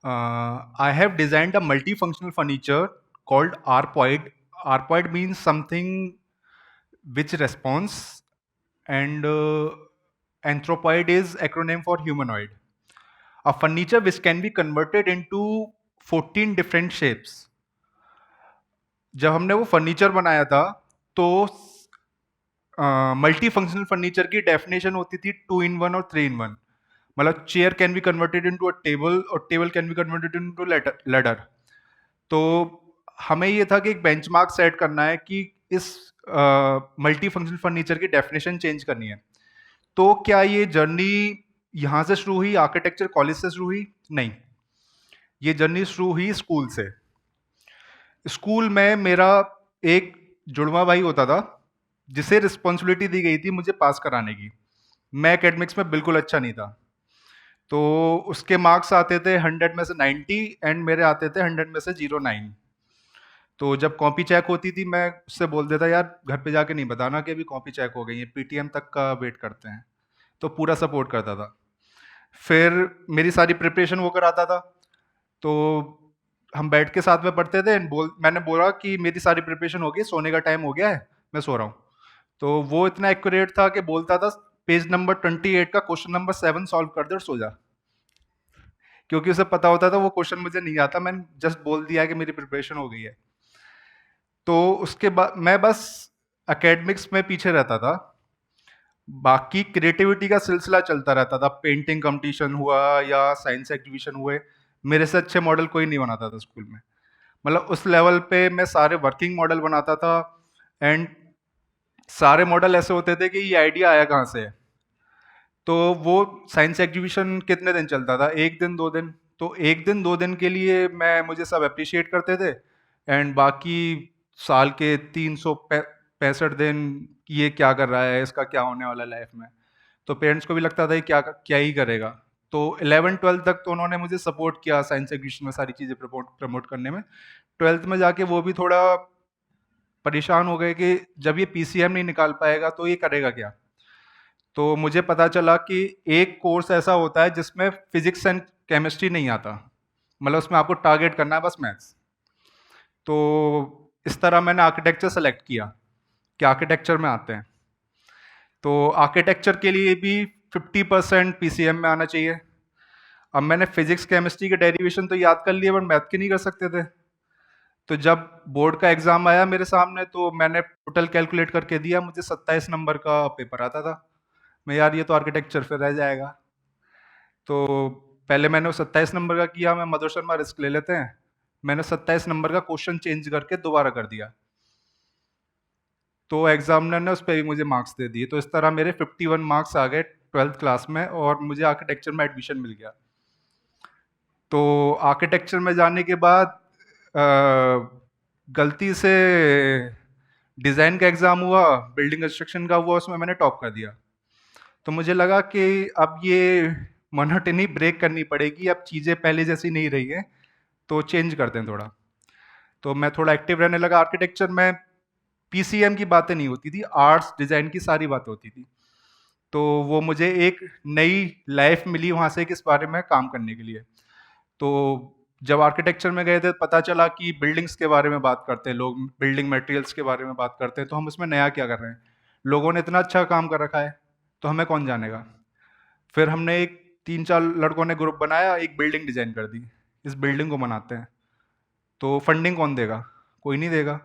I have designed a multifunctional furniture called Arpoid. Arpoid means something which responds, and anthropoid is acronym for humanoid. A furniture which can be converted into 14 different shapes. जब हमने वो furniture बनाया था तो multi functional furniture की definition होती थी 2 in 1 और 3 in 1. मतलब chair can be converted into a table और table can be converted into ladder. तो हमें ये था कि एक बेंचमार्क सेट करना है कि इस मल्टी फंक्शनल फर्नीचर की डेफिनेशन चेंज करनी है. तो क्या ये जर्नी यहाँ से शुरू हुई, आर्किटेक्चर कॉलेज से शुरू हुई? नहीं, ये जर्नी शुरू हुई स्कूल से. स्कूल में मेरा एक जुड़वा भाई होता था जिसे रिस्पॉन्सिबिलिटी दी गई थी मुझे पास कराने की. मैं एकेडमिक्स में बिल्कुल अच्छा नहीं था, तो उसके मार्क्स आते थे 100 में से 90 एंड मेरे आते थे 100 में से 09. तो जब कॉपी चेक होती थी मैं उससे बोल देता, यार घर पे जाके नहीं बताना कि अभी कॉपी चेक हो गई है, पीटीएम तक का वेट करते हैं. तो पूरा सपोर्ट करता था. फिर मेरी सारी प्रिपरेशन वो कराता था. तो हम बैठ के साथ में पढ़ते थे. मैंने बोला कि मेरी सारी प्रिपरेशन हो गई, सोने का टाइम हो गया है, मैं सो रहा हूँ. तो वो इतना एक्यूरेट था कि बोलता था पेज नंबर 28 का क्वेश्चन नंबर 7 सॉल्व कर दे और सो जा. क्योंकि उसे पता होता था वो क्वेश्चन मुझे नहीं आता, मैंने जस्ट बोल दिया कि मेरी प्रिपरेशन हो गई है. तो उसके बाद मैं बस एकेडमिक्स में पीछे रहता था, बाकी क्रिएटिविटी का सिलसिला चलता रहता था. पेंटिंग कंपटीशन हुआ या साइंस एग्जीबिशन हुए, मेरे से अच्छे मॉडल कोई नहीं बनाता था स्कूल में. मतलब उस लेवल पे मैं सारे वर्किंग मॉडल बनाता था. एंड सारे मॉडल ऐसे होते थे कि ये आइडिया आया कहाँ से है. तो वो साइंस एग्जीबिशन कितने दिन चलता था? 1 दिन 2 दिन. तो 1 दिन 2 दिन के लिए मुझे सब अप्रिशिएट करते थे, एंड बाकी साल के 365 दिन ये क्या कर रहा है, इसका क्या होने वाला है लाइफ में. तो पेरेंट्स को भी लगता था कि क्या क्या ही करेगा. तो 11th 12th तक तो उन्होंने मुझे सपोर्ट किया साइंस एग्जीबिशन में सारी चीज़ें प्रमोट करने में. 12th में जाके वो भी थोड़ा परेशान हो गए कि जब ये पीसीएम नहीं निकाल पाएगा तो ये करेगा क्या. तो मुझे पता चला कि एक कोर्स ऐसा होता है जिसमें फिजिक्स एंड केमिस्ट्री नहीं आता, मतलब उसमें आपको टारगेट करना है बस मैथ्स. तो इस तरह मैंने आर्किटेक्चर सेलेक्ट किया कि आर्किटेक्चर में आते हैं. तो आर्किटेक्चर के लिए भी 50% पीसीएम में आना चाहिए. अब मैंने फिजिक्स केमिस्ट्री के डेरिवेशन तो याद कर लिए, बट मैथ के नहीं कर सकते थे. तो जब बोर्ड का एग्जाम आया मेरे सामने तो मैंने टोटल कैलकुलेट करके दिया, मुझे 27 नंबर का पेपर आता था. मैं, यार ये तो आर्किटेक्चर फिर रह जाएगा. तो पहले मैंने वो 27 नंबर का किया, मैं मधुर शर्मा रिस्क ले लेते हैं, मैंने 27 नंबर का क्वेश्चन चेंज करके दोबारा कर दिया. तो एग्जामिनर ने उस पर भी मुझे मार्क्स दे दिए. तो इस तरह मेरे 51 मार्क्स आ गए 12th क्लास में और मुझे आर्किटेक्चर में एडमिशन मिल गया. तो आर्किटेक्चर में जाने के बाद गलती से डिज़ाइन का एग्ज़ाम हुआ, बिल्डिंग कंस्ट्रक्शन का हुआ, उसमें मैंने टॉप कर दिया. तो मुझे लगा कि अब ये मोनोटनी ब्रेक करनी पड़ेगी, अब चीज़ें पहले जैसी नहीं रही हैं, तो चेंज करते हैं थोड़ा. तो मैं थोड़ा एक्टिव रहने लगा. आर्किटेक्चर में पीसीएम की बातें नहीं होती थी, आर्ट्स डिज़ाइन की सारी बातें होती थी. तो वो मुझे एक नई लाइफ मिली वहाँ से कि इस बारे में काम करने के लिए. तो जब आर्किटेक्चर में गए थे पता चला कि बिल्डिंग्स के बारे में बात करते हैं लोग, बिल्डिंग मटेरियल्स के बारे में बात करते हैं, तो हम उसमें नया क्या कर रहे हैं. लोगों ने इतना अच्छा काम कर रखा है तो हमें कौन जानेगा. फिर हमने एक 3 4 लड़कों ने ग्रुप बनाया, एक बिल्डिंग डिजाइन कर दी, इस बिल्डिंग को बनाते हैं. तो फंडिंग कौन देगा? कोई नहीं देगा.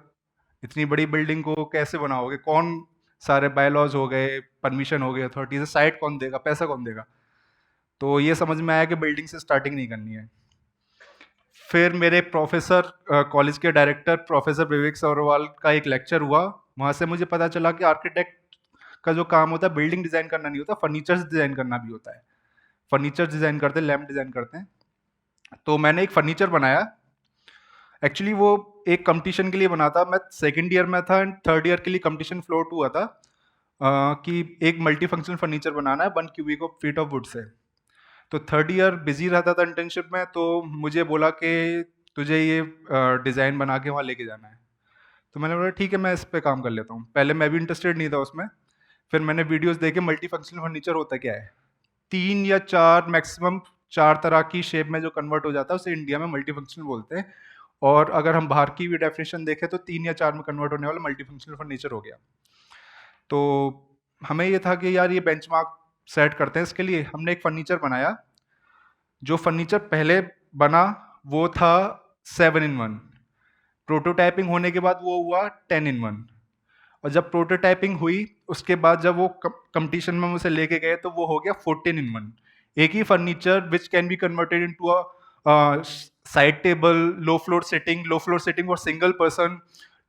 इतनी बड़ी बिल्डिंग को कैसे बनाओगे, कौन, सारे बायलॉज हो गए, परमिशन हो गई अथॉरिटी से, साइट कौन देगा, पैसा कौन देगा. तो ये समझ में आया कि बिल्डिंग से स्टार्टिंग नहीं करनी है. फिर मेरे प्रोफेसर, कॉलेज के डायरेक्टर प्रोफेसर विवेक सरोवाल का एक लेक्चर हुआ, वहाँ से मुझे पता चला कि आर्किटेक्ट का जो काम होता है बिल्डिंग डिज़ाइन करना नहीं होता, फर्नीचर्स डिज़ाइन करना भी होता है. फर्नीचर डिज़ाइन करते हैं, लैम्प डिज़ाइन करते हैं. तो मैंने एक फर्नीचर बनाया. एक्चुअली वो एक कंपटीशन के लिए बना था, मैं सेकेंड ईयर में था एंड थर्ड ईयर के लिए कंपटीशन फ्लोट हुआ था कि एक मल्टी फंक्शनल फर्नीचर बनाना है 1 cubic feet of would say. तो थर्ड ईयर बिजी रहता था इंटर्नशिप में, तो मुझे बोला कि तुझे ये डिज़ाइन बना के वहाँ लेके जाना है. तो मैंने बोला ठीक है, मैं इस पे काम कर लेता हूँ. पहले मैं भी इंटरेस्टेड नहीं था उसमें. फिर मैंने वीडियोस देखे मल्टी फंक्शनल फर्नीचर होता क्या है. 3 या 4 मैक्सिमम 4 तरह की शेप में जो कन्वर्ट हो जाता है उसे इंडिया में मल्टीफंक्शनल बोलते हैं। और अगर हम बाहर की भी डेफिनेशन देखें तो 3 या 4 में कन्वर्ट होने वाला मल्टीफंक्शनल फर्नीचर हो गया। तो हमें ये था कि यार ये बेंचमार्क सेट करते हैं, इसके लिए हमने एक फर्नीचर बनाया। जो फर्नीचर पहले बना वो था 7 in 1। प्रोटोटाइपिंग होने के बाद वो हुआ 10 in 1। और जब प्रोटोटाइपिंग हुई उसके बाद जब वो कंपटीशन में मुझे लेके गए तो वो हो गया 14 in 1। एक ही furniture which can be converted into a side table, low floor sitting for single person,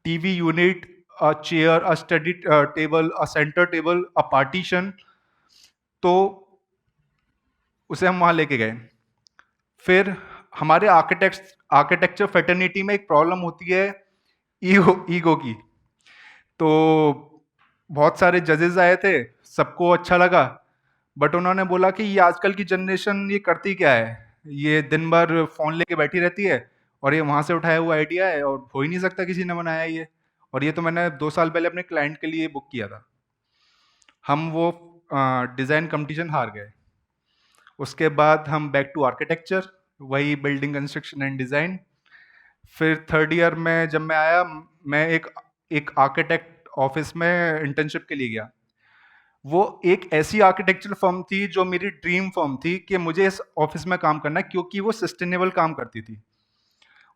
TV unit, a chair, a study table, a centre table, a partition. तो उसे हम वहां लेके गए। फिर हमारे आर्किटेक्चर फेटर्निटी में एक प्रॉब्लम होती है ईगो की। तो बहुत सारे जजेस आए थे, सबको अच्छा लगा, बट उन्होंने बोला कि ये आजकल की जनरेशन ये करती क्या है, ये दिन भर फोन लेके बैठी रहती है और ये वहां से उठाया हुआ आइडिया है और हो ही नहीं सकता किसी ने बनाया ये, और ये तो मैंने 2 साल पहले अपने क्लाइंट के लिए बुक किया था। हम वो डिज़ाइन कंपटीशन हार गए। उसके बाद हम बैक टू आर्किटेक्चर, वही बिल्डिंग कंस्ट्रक्शन एंड डिज़ाइन। फिर थर्ड ईयर में जब मैं आया, मैं एक आर्किटेक्ट ऑफिस में इंटर्नशिप के लिए गया। वो एक ऐसी आर्किटेक्चरल फर्म थी जो मेरी ड्रीम फर्म थी कि मुझे इस ऑफिस में काम करना है, क्योंकि वो सस्टेनेबल काम करती थी।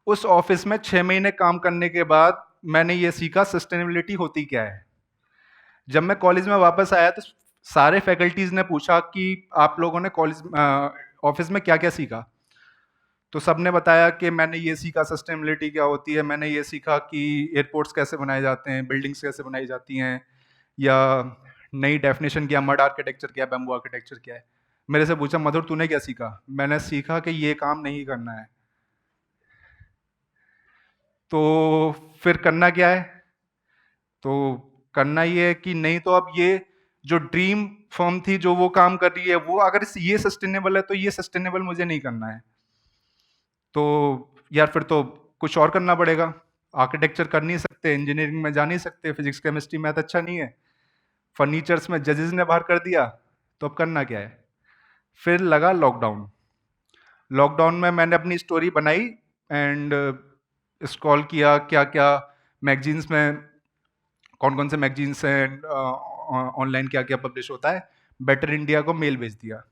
उस ऑफिस में 6 महीने काम करने के बाद मैंने ये सीखा सस्टेनेबिलिटी होती क्या है। जब मैं कॉलेज में वापस आया तो सारे फैकल्टीज ने पूछा कि आप लोगों ने कॉलेज ऑफिस में क्या क्या सीखा। तो सबने बताया कि मैंने ये सीखा सस्टेनेबिलिटी क्या होती है, मैंने ये सीखा कि एयरपोर्ट्स कैसे बनाए जाते हैं, बिल्डिंग्स कैसे बनाई जाती हैं, या नई डेफिनेशन किया, मड आर्किटेक्चर क्या है, बैम्बू आर्किटेक्चर क्या है। मेरे से पूछा मधुर तूने क्या सीखा, मैंने सीखा कि ये काम नहीं करना है। तो फिर करना क्या है, तो करना ये है कि नहीं तो अब ये जो ड्रीम फर्म थी जो वो काम कर रही है, वो अगर ये सस्टेनेबल है तो ये सस्टेनेबल मुझे नहीं करना है। तो यार फिर तो कुछ और करना पड़ेगा। आर्किटेक्चर कर नहीं सकते, इंजीनियरिंग में जा नहीं सकते, फिजिक्स केमिस्ट्री मैथ अच्छा नहीं है, फर्नीचर्स में जजेस ने बाहर कर दिया, तो अब करना क्या है। फिर लगा लॉकडाउन। लॉकडाउन में मैंने अपनी स्टोरी बनाई एंड स्क्रॉल किया क्या क्या मैगजीन्स में, कौन कौन से मैगजीन्स हैं, ऑनलाइन क्या क्या पब्लिश होता है। बेटर इंडिया को मेल भेज दिया।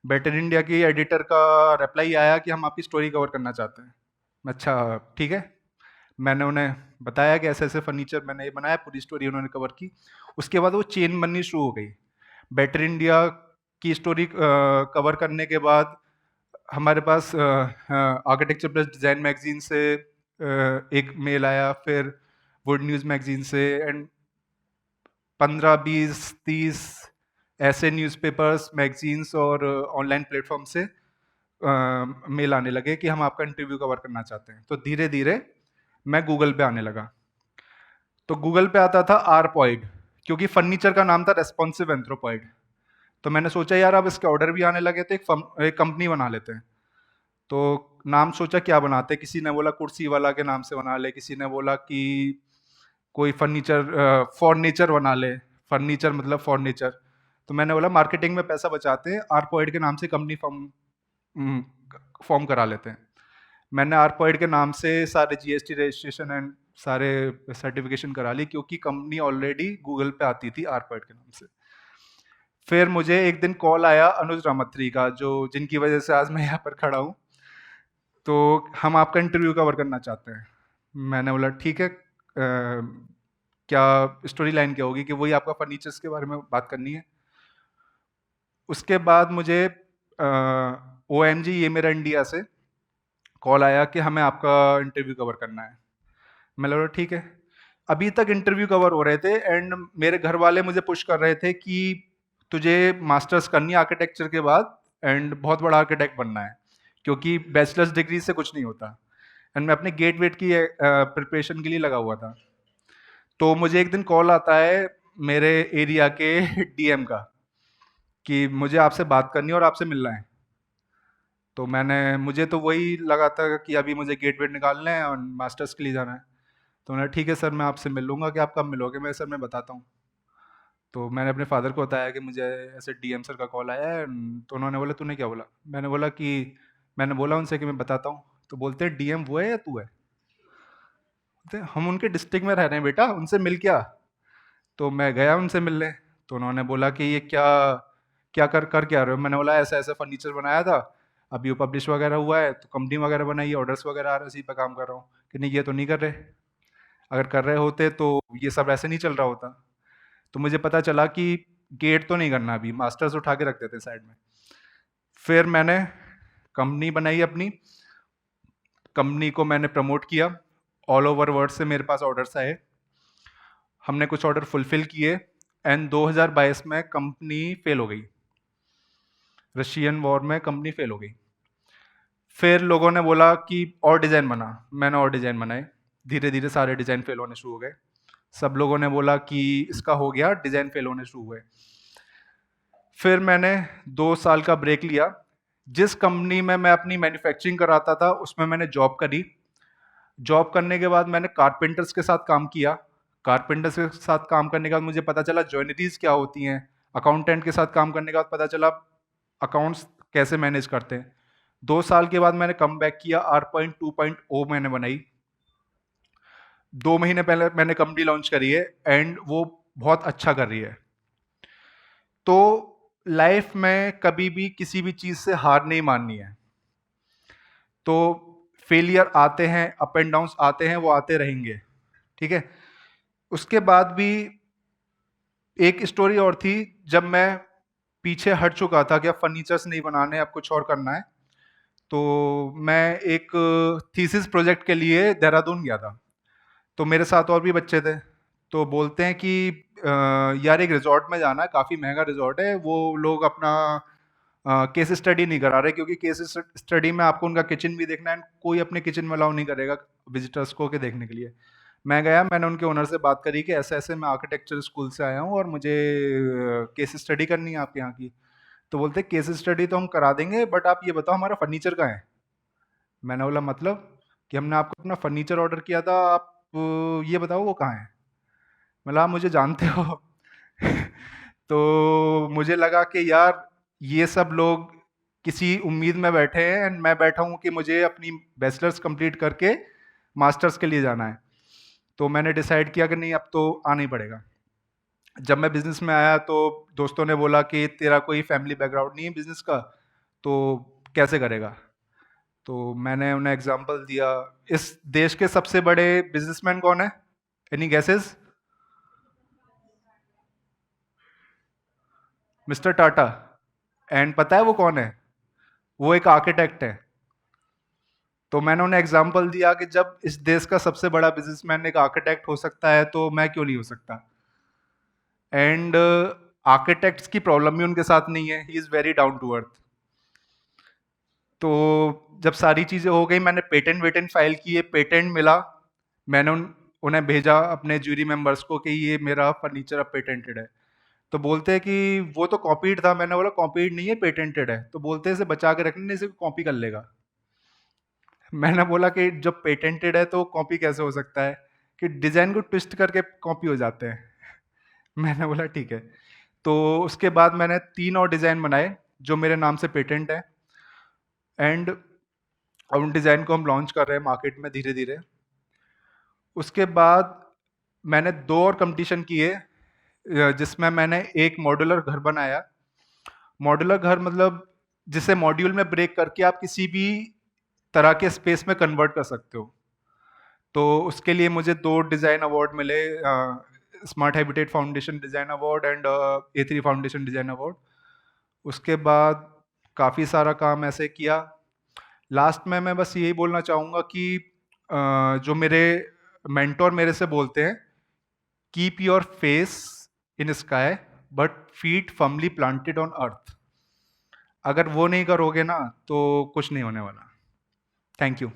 बेटर इंडिया की एडिटर का रिप्लाई आया कि हम आपकी स्टोरी कवर करना चाहते हैं। अच्छा ठीक है। मैंने उन्हें बताया कि ऐसे ऐसे फर्नीचर मैंने ये बनाया, पूरी स्टोरी उन्होंने कवर की। उसके बाद वो चेन बननी शुरू हो गई। बेटर इंडिया की स्टोरी कवर करने के बाद हमारे पास आर्किटेक्चर प्लस डिज़ाइन मैगजीन से एक मेल आया, फिर वुड न्यूज़ मैगजीन से, एंड 15, 20, 30 ऐसे न्यूज़पेपर्स, मैगजीन्स और ऑनलाइन प्लेटफॉर्म से मेल आने लगे कि हम आपका इंटरव्यू कवर करना चाहते हैं। तो धीरे धीरे मैं गूगल पे आने लगा। तो गूगल पे आता था आरपॉइड, क्योंकि फर्नीचर का नाम था रेस्पॉन्सिव एंथ्रोपॉइड। तो मैंने सोचा यार अब इसके ऑर्डर भी आने लगे तो एक कंपनी बना लेते हैं। तो नाम सोचा क्या बनाते, किसी ने बोला कुर्सी वाला के नाम से बना ले, किसी ने बोला कि कोई फर्नीचर फॉर्नीचर बना ले, फर्नीचर मतलब फॉर्नीचर। तो मैंने बोला मार्केटिंग में पैसा बचाते हैं, आरपॉइड के नाम से कंपनी फॉर्म करा लेते हैं। मैंने आरपॉइड के नाम से सारे जीएसटी रजिस्ट्रेशन एंड सारे सर्टिफिकेशन करा ली, क्योंकि कंपनी ऑलरेडी गूगल पे आती थी आरपॉइड के नाम से। फिर मुझे एक दिन कॉल आया अनुज रामत्री का, जो जिनकी वजह से आज मैं यहाँ पर खड़ा हूँ। तो हम आपका इंटरव्यू कवर करना चाहते हैं। मैंने बोला ठीक है, क्या स्टोरी लाइन क्या होगी, कि वही आपका फर्नीचर्स के बारे में बात करनी है। उसके बाद मुझे OMG ये मेरा इंडिया से कॉल आया कि हमें आपका इंटरव्यू कवर करना है। मैंने बोला ठीक है। अभी तक इंटरव्यू कवर हो रहे थे एंड मेरे घर वाले मुझे पुश कर रहे थे कि तुझे मास्टर्स करनी है आर्किटेक्चर के बाद एंड बहुत बड़ा आर्किटेक्ट बनना है, क्योंकि बैचलर्स डिग्री से कुछ नहीं होता। एंड मैं अपने गेट वेट की प्रिपरेशन के लिए लगा हुआ था। तो मुझे एक दिन कॉल आता है मेरे एरिया के डीएम का कि मुझे आपसे बात करनी है और आपसे मिलना है। तो मुझे तो वही लगा था कि अभी मुझे गेट वेट निकालना है और मास्टर्स के लिए जाना है। तो मैंने ठीक है सर, मैं आपसे मिल लूँगा, कि आप कब मिलोगे। मैं सर मैं बताता हूँ। तो मैंने अपने फादर को बताया कि मुझे ऐसे डीएम सर का कॉल आया है। तो उन्होंने बोला तूने क्या बोला? मैंने बोला उनसे कि मैं बताता हूँ। तो बोलते हैं डीएम वो है या तू है? बोलते हैं, हम उनके डिस्ट्रिक्ट में रह रहे हैं बेटा, उनसे मिल क्या। तो मैं गया उनसे मिलने। तो उन्होंने बोला कि ये क्या क्या कर क्या रहे हो? मैंने बोला ऐसा ऐसा फर्नीचर बनाया था, अभी वो पब्लिश वगैरह हुआ है, तो कंपनी वगैरह बनाई है, ऑर्डर्स वगैरह आ रहे हैं, इसी पे काम कर रहा हूँ। कि नहीं ये तो नहीं कर रहे, अगर कर रहे होते तो ये सब ऐसे नहीं चल रहा होता। तो मुझे पता चला कि गेट तो नहीं करना, अभी मास्टर्स उठा के रख देते साइड में। फिर मैंने कंपनी बनाई अपनी, कंपनी को मैंने प्रमोट किया, ऑल ओवर वर्ल्ड से मेरे पास ऑर्डर्स आए, हमने कुछ ऑर्डर फुलफिल किए, एंड 2022 में कंपनी फेल हो गई, रशियन वॉर में कंपनी फेल हो गई। फिर लोगों ने बोला कि और डिज़ाइन बना, मैंने और डिज़ाइन बनाए, धीरे धीरे सारे डिज़ाइन फेल होने शुरू हो गए। सब लोगों ने बोला कि इसका हो गया, डिज़ाइन फेल होने शुरू हुए। फिर मैंने 2 साल का ब्रेक लिया। जिस कंपनी में मैं अपनी मैन्युफैक्चरिंग कराता था उसमें मैंने जॉब करी। जॉब करने के बाद मैंने कारपेंटर्स के साथ काम किया। कारपेंटर्स के साथ काम करने के बाद मुझे पता चला जॉइनरीज क्या होती हैं। अकाउंटेंट के साथ काम करने के बाद पता चला अकाउंट्स कैसे मैनेज करते हैं। 2 साल के बाद मैंने कम बैक किया, R.2.0 मैंने बनाई। 2 महीने पहले मैंने कंपनी लॉन्च करी है एंड वो बहुत अच्छा कर रही है। तो लाइफ में कभी भी किसी भी चीज़ से हार नहीं माननी है। तो फेलियर आते हैं, अप एंड डाउन्स आते हैं, वो आते रहेंगे, ठीक है। उसके बाद भी एक स्टोरी और थी, जब मैं पीछे हट चुका था कि अब फर्नीचर्स नहीं बनाने, अब कुछ और करना है। तो मैं एक थीसिस प्रोजेक्ट के लिए देहरादून गया था। तो मेरे साथ और भी बच्चे थे। तो बोलते हैं कि यार एक रिजॉर्ट में जाना है, काफ़ी महंगा रिजॉर्ट है, वो लोग अपना केस स्टडी नहीं करा रहे, क्योंकि केस स्टडी में आपको उनका किचन भी देखना है, कोई अपने किचन में अलाउ नहीं करेगा विजिटर्स को के देखने के लिए। मैं गया, मैंने उनके ओनर से बात करी कि ऐसे ऐसे मैं आर्किटेक्चर स्कूल से आया हूँ और मुझे केस स्टडी करनी है आपके यहाँ की। तो बोलते केस स्टडी तो हम करा देंगे, बट आप ये बताओ हमारा फर्नीचर कहाँ है। मैंने बोला मतलब? कि हमने आपको अपना फर्नीचर ऑर्डर किया था, आप ये बताओ वो कहाँ है। मतलब आप मुझे जानते हो? तो मुझे लगा कि यार ये सब लोग किसी उम्मीद में बैठे हैं एंड मैं बैठा हूँ कि मुझे अपनी बैचलर्स कंप्लीट करके मास्टर्स के लिए जाना है। तो मैंने डिसाइड किया कि नहीं अब तो आना ही पड़ेगा। जब मैं बिजनेस में आया तो दोस्तों ने बोला कि तेरा कोई फैमिली बैकग्राउंड नहीं है बिजनेस का, तो कैसे करेगा। तो मैंने उन्हें एग्जांपल दिया। इस देश के सबसे बड़े बिजनेसमैन कौन है? Any guesses? Mister Tata. And पता है वो कौन है? वो एक आर्किटेक्ट है। तो मैंने उन्हें एग्जांपल दिया कि जब इस देश का सबसे बड़ा बिजनेसमैन एक आर्किटेक्ट हो सकता है तो मैं क्यों नहीं हो सकता। एंड आर्किटेक्ट्स की प्रॉब्लम भी उनके साथ नहीं है, he is very down to earth. तो जब सारी चीज़ें हो गई, मैंने पेटेंट वेटेंट फाइल किए, पेटेंट मिला, मैंने उन्हें भेजा अपने जूरी मेंबर्स को कि ये मेरा फर्नीचर अब पेटेंटेड है। तो बोलते हैं कि वो तो कॉपीड था। मैंने बोला कॉपीड नहीं है, पेटेंटेड है। तो बोलते हैं इसे बचा के रखने, नहीं इसे कॉपी कर लेगा। मैंने बोला कि जब पेटेंटेड है तो कॉपी कैसे हो सकता है, कि डिज़ाइन को ट्विस्ट करके कॉपी हो जाते हैं। मैंने बोला ठीक है। तो उसके बाद मैंने 3 और डिज़ाइन बनाए जो मेरे नाम से पेटेंट है, एंड उन डिज़ाइन को हम लॉन्च कर रहे हैं मार्केट में धीरे धीरे। उसके बाद मैंने 2 और कंपटीशन किए, जिसमें मैंने एक मॉड्यूलर घर बनाया। मॉड्यूलर घर मतलब जिसे मॉड्यूल में ब्रेक करके आप किसी भी तरह के स्पेस में कन्वर्ट कर सकते हो। तो उसके लिए मुझे 2 डिज़ाइन अवार्ड मिले, smart habitat foundation design award and A3 foundation design award. उसके बाद काफ़ी सारा काम ऐसे किया। लास्ट में मैं बस यही बोलना चाहूँगा कि जो मेरे मेंटोर मेरे से बोलते हैं, keep your face in sky but feet firmly planted on earth. अगर वो नहीं करोगे ना तो कुछ नहीं होने वाला। Thank you.